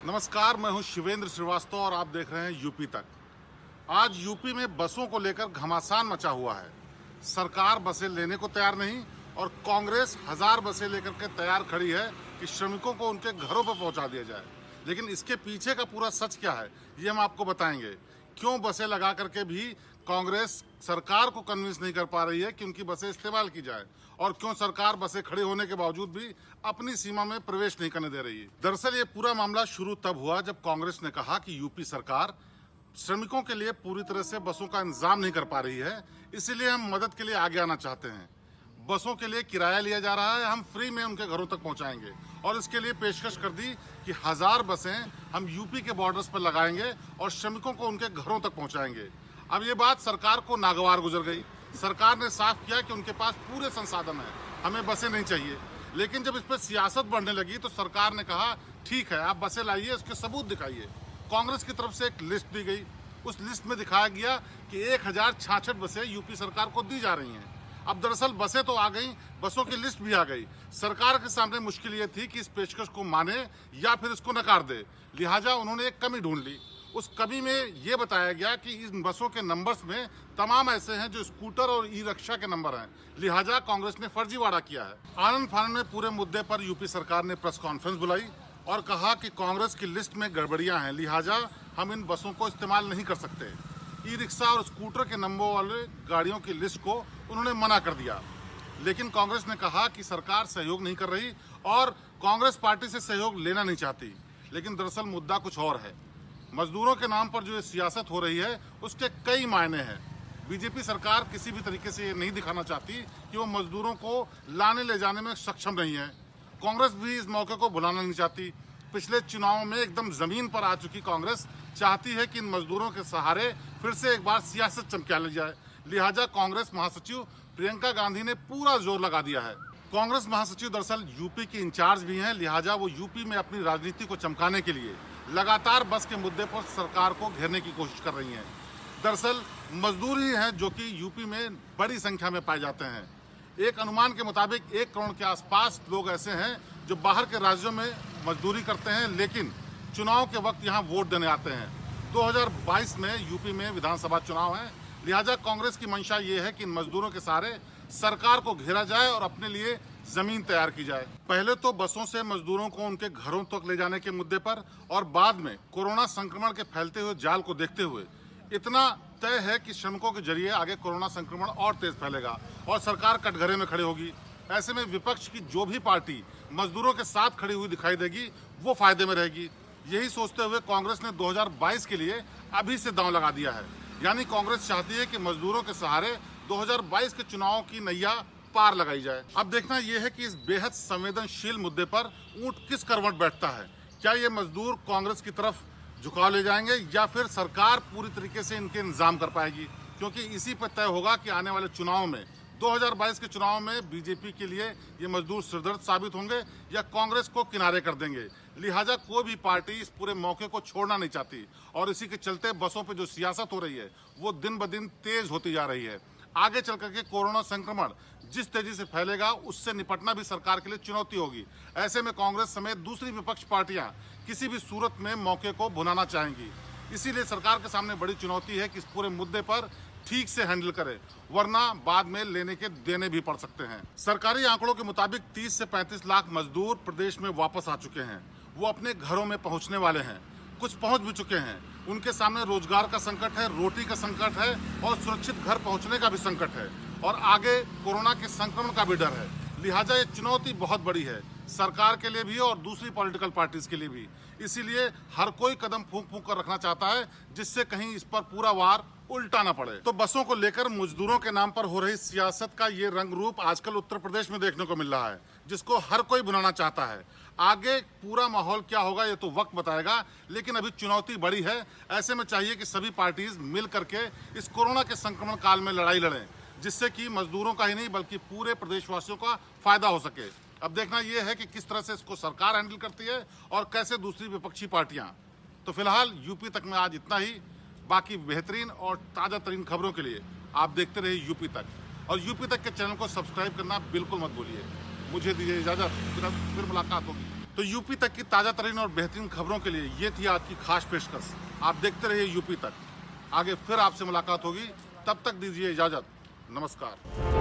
नमस्कार, मैं हूं शिवेंद्र श्रीवास्तव और आप देख रहे हैं यूपी तक। आज यूपी में बसों को लेकर घमासान मचा हुआ है। सरकार बसें लेने को तैयार नहीं और कांग्रेस हजार बसें लेकर के तैयार खड़ी है कि श्रमिकों को उनके घरों पर पहुंचा दिया जाए। लेकिन इसके पीछे का पूरा सच क्या है, ये हम आपको बताएंगे। क्यों बसें लगा करके भी कांग्रेस सरकार को कन्विंस नहीं कर पा रही है कि उनकी बसें इस्तेमाल की जाए, और क्यों सरकार बसें खड़े होने के बावजूद भी अपनी सीमा में प्रवेश नहीं करने दे रही है। दरअसल ये पूरा मामला शुरू तब हुआ जब कांग्रेस ने कहा कि यूपी सरकार श्रमिकों के लिए पूरी तरह से बसों का इंतजाम नहीं कर पा रही है, इसीलिए हम मदद के लिए आगे आना चाहते हैं। बसों के लिए किराया लिया जा रहा है, हम फ्री में उनके घरों तक पहुंचाएंगे, और इसके लिए पेशकश कर दी कि 1000 बसें हम यूपी के बॉर्डर्स पर लगाएंगे और श्रमिकों को उनके घरों तक पहुंचाएंगे। अब ये बात सरकार को नागवार गुजर गई। सरकार ने साफ किया कि उनके पास पूरे संसाधन हैं, हमें बसें नहीं चाहिए। लेकिन जब इस पर सियासत बढ़ने लगी तो सरकार ने कहा ठीक है, आप बसें लाइए, उसके सबूत दिखाइए। कांग्रेस की तरफ से एक लिस्ट दी गई, उस लिस्ट में दिखाया गया कि 1066 बसें यूपी सरकार को दी जा रही हैं। अब दरअसल बसें तो आ गई, बसों की लिस्ट भी आ गई। सरकार के सामने मुश्किल ये थी कि इस पेशकश को माने या फिर इसको नकार दे। लिहाजा उन्होंने एक कमी ढूंढ ली। उस कमी में ये बताया गया कि इन बसों के नंबर्स में तमाम ऐसे हैं जो स्कूटर और ई रिक्शा के नंबर हैं। लिहाजा कांग्रेस ने फर्जीवाड़ा किया है। आनंद फानन में पूरे मुद्दे पर यूपी सरकार ने प्रेस कॉन्फ्रेंस बुलाई और कहा कि कांग्रेस की लिस्ट में गड़बड़ियां हैं, लिहाजा हम इन बसों को इस्तेमाल नहीं कर सकते। ई रिक्शा और स्कूटर के नंबर वाले गाड़ियों की लिस्ट को उन्होंने मना कर दिया। लेकिन कांग्रेस ने कहा कि सरकार सहयोग नहीं कर रही और कांग्रेस पार्टी से सहयोग लेना नहीं चाहती। लेकिन दरअसल मुद्दा कुछ और है। मजदूरों के नाम पर जो ये सियासत हो रही है उसके कई मायने हैं। बीजेपी सरकार किसी भी तरीके से ये नहीं दिखाना चाहती कि वो मजदूरों को लाने ले जाने में सक्षम नहीं है। कांग्रेस भी इस मौके को भुलाना नहीं चाहती। पिछले चुनाव में एकदम जमीन पर आ चुकी कांग्रेस चाहती है कि इन मजदूरों के सहारे फिर से एक बार सियासत चमका ली जाए। लिहाजा कांग्रेस महासचिव प्रियंका गांधी ने पूरा जोर लगा दिया है। कांग्रेस महासचिव दरअसल यूपी की इंचार्ज भी हैं, लिहाजा वो यूपी में अपनी राजनीति को चमकाने के लिए लगातार बस के मुद्दे पर सरकार को घेरने की कोशिश कर रही हैं। दरअसल मजदूर ही हैं जो कि यूपी में बड़ी संख्या में पाए जाते हैं। एक अनुमान के मुताबिक 1 करोड़ के आसपास लोग ऐसे हैं जो बाहर के राज्यों में मजदूरी करते हैं, लेकिन चुनाव के वक्त यहाँ वोट देने आते हैं। 2022 में यूपी में विधानसभा चुनाव है, लिहाजा कांग्रेस की मंशा ये है कि इन मजदूरों के सहारे सरकार को घेरा जाए और अपने लिए जमीन तैयार की जाए। पहले तो बसों से मजदूरों को उनके घरों तक ले जाने के मुद्दे पर, और बाद में कोरोना संक्रमण के फैलते हुए जाल को देखते हुए इतना तय है कि श्रमिकों के जरिए आगे कोरोना संक्रमण और तेज फैलेगा और सरकार कटघरे में खड़े होगी। ऐसे में विपक्ष की जो भी पार्टी मजदूरों के साथ खड़ी हुई दिखाई देगी वो फायदे में रहेगी। यही सोचते हुए कांग्रेस ने 2022 के लिए अभी से दांव लगा दिया है। यानी कांग्रेस चाहती है कि मजदूरों के सहारे 2022 के चुनाव की नैया पार लगाई जाए। अब देखना यह है कि इस बेहद संवेदनशील मुद्दे पर ऊंट किस करवट बैठता है। क्या ये मजदूर कांग्रेस की तरफ झुकाव ले जाएंगे या फिर सरकार पूरी तरीके से इनके इंतजाम कर पाएगी, क्योंकि इसी पर तय होगा कि आने वाले चुनाव में 2022 के चुनाव में बीजेपी के लिए ये मजदूर सिरदर्द साबित होंगे या कांग्रेस को किनारे कर देंगे। लिहाजा कोई भी पार्टी इस पूरे मौके को छोड़ना नहीं चाहती, और इसी के चलते बसों पे जो सियासत हो रही है वो दिन ब दिन तेज होती जा रही है। आगे चल करके कोरोना संक्रमण जिस तेजी से फैलेगा उससे निपटना भी सरकार के लिए चुनौती होगी। ऐसे में कांग्रेस समेत दूसरी विपक्ष पार्टियां किसी भी सूरत में मौके को भुनाना चाहेंगी। इसीलिए सरकार के सामने बड़ी चुनौती है कि इस पूरे मुद्दे पर ठीक से हैंडल करे, वरना बाद में लेने के देने भी पड़ सकते हैं। सरकारी आंकड़ों के मुताबिक 30 से 35 लाख मजदूर प्रदेश में वापस आ चुके हैं। वो अपने घरों में पहुंचने वाले हैं, कुछ पहुंच भी चुके हैं। उनके सामने रोजगार का संकट है, रोटी का संकट है और सुरक्षित घर पहुंचने का भी संकट है, और आगे कोरोना के संक्रमण का भी डर है। लिहाजा ये चुनौती बहुत बड़ी है सरकार के लिए भी और दूसरी पॉलिटिकल पार्टीज के लिए भी। इसीलिए हर कोई कदम फूंक फूंक कर रखना चाहता है जिससे कहीं इस पर पूरा वार उल्टा ना पड़े। तो बसों को लेकर मजदूरों के नाम पर हो रही सियासत का ये रंग रूप आजकल उत्तर प्रदेश में देखने को मिल रहा है, जिसको हर कोई बुलाना चाहता है। आगे पूरा माहौल क्या होगा ये तो वक्त बताएगा, लेकिन अभी चुनौती बड़ी है। ऐसे में चाहिए कि सभी पार्टीज मिल करके इस कोरोना के संक्रमण काल में लड़ाई लड़ें, जिससे कि मजदूरों का ही नहीं बल्कि पूरे प्रदेशवासियों का फायदा हो सके। अब देखना यह है कि किस तरह से इसको सरकार हैंडल करती है और कैसे दूसरी विपक्षी पार्टियां। तो फिलहाल यूपी तक में आज इतना ही। बाकी बेहतरीन और ताज़ा तरीन खबरों के लिए आप देखते रहिए यूपी तक, और यूपी तक के चैनल को सब्सक्राइब करना बिल्कुल मत भूलिए। मुझे दीजिए इजाज़त, फिर मुलाकात होगी। तो यूपी तक की ताजा तरीन और बेहतरीन खबरों के लिए ये थी आज की खास पेशकश। आप देखते रहिए यूपी तक। आगे फिर आपसे मुलाकात होगी, तब तक दीजिए इजाजत। नमस्कार।